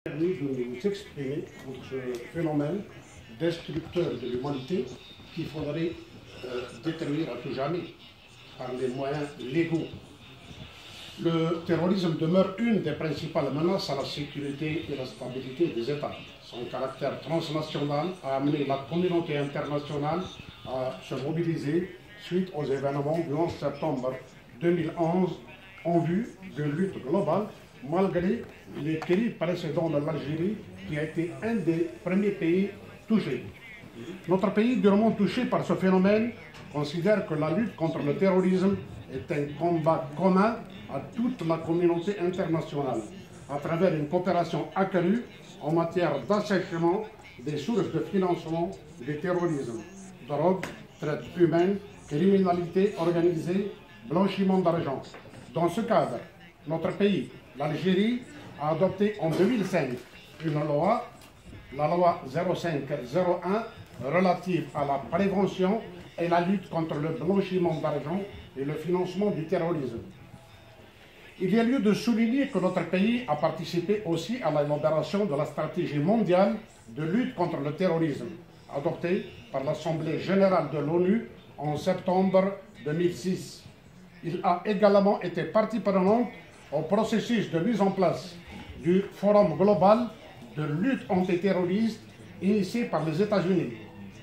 Permis de nous exprimer contre ce phénomène destructeur de l'humanité qu'il faudrait détruire à tout jamais par les moyens légaux. Le terrorisme demeure une des principales menaces à la sécurité et la stabilité des États. Son caractère transnational a amené la communauté internationale à se mobiliser suite aux événements du 11 septembre 2011 en vue d'une lutte globale, malgré les terribles précédents de l'Algérie, qui a été un des premiers pays touchés. Notre pays, durement touché par ce phénomène, considère que la lutte contre le terrorisme est un combat commun à toute la communauté internationale, à travers une coopération accrue en matière d'assèchement des sources de financement du terrorisme, drogue, traite humaine, criminalité organisée, blanchiment d'argent. Dans ce cadre, notre pays, l'Algérie, a adopté en 2005 une loi, la loi 0501, relative à la prévention et la lutte contre le blanchiment d'argent et le financement du terrorisme. Il y a lieu de souligner que notre pays a participé aussi à l'élaboration de la stratégie mondiale de lutte contre le terrorisme, adoptée par l'Assemblée générale de l'ONU en septembre 2006. Il a également été partie prenante au processus de mise en place du Forum global de lutte antiterroriste initié par les États-Unis.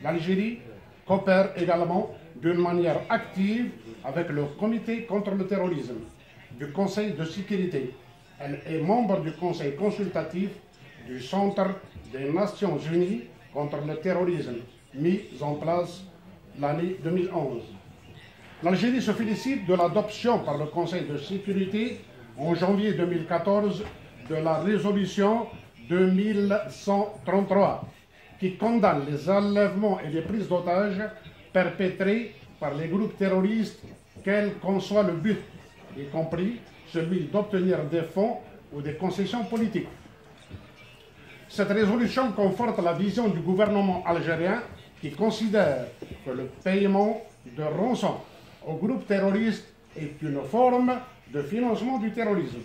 L'Algérie coopère également d'une manière active avec le Comité contre le terrorisme du Conseil de sécurité. Elle est membre du Conseil consultatif du Centre des Nations Unies contre le terrorisme, mis en place l'année 2011. L'Algérie se félicite de l'adoption par le Conseil de sécurité en janvier 2014 de la résolution 2133 qui condamne les enlèvements et les prises d'otages perpétrés par les groupes terroristes, quel qu'en soit le but, y compris celui d'obtenir des fonds ou des concessions politiques. Cette résolution conforte la vision du gouvernement algérien qui considère que le paiement de rançon aux groupes terroristes est une forme de financement du terrorisme.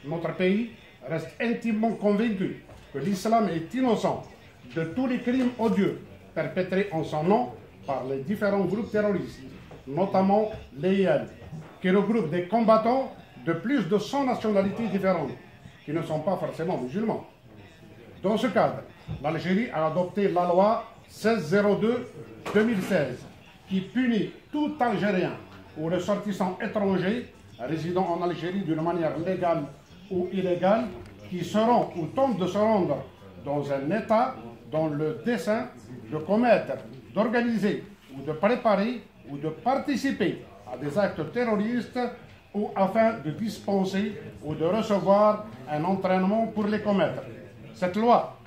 Notre pays reste intimement convaincu que l'islam est innocent de tous les crimes odieux perpétrés en son nom par les différents groupes terroristes, notamment l'EIL, qui regroupe des combattants de plus de 100 nationalités différentes, qui ne sont pas forcément musulmans. Dans ce cadre, l'Algérie a adopté la loi 1602-2016, qui punit tout Algérien ou ressortissant étranger résidant en Algérie d'une manière légale ou illégale, qui seront ou tentent de se rendre dans un État dans le dessein de commettre, d'organiser ou de préparer ou de participer à des actes terroristes ou afin de dispenser ou de recevoir un entraînement pour les commettre. Cette loi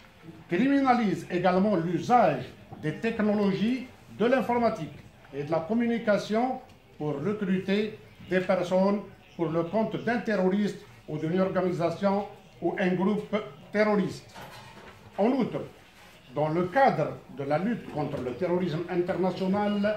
criminalise également l'usage des technologies de l'informatique et de la communication pour recruter des personnes pour le compte d'un terroriste ou d'une organisation ou un groupe terroriste. En outre, dans le cadre de la lutte contre le terrorisme international,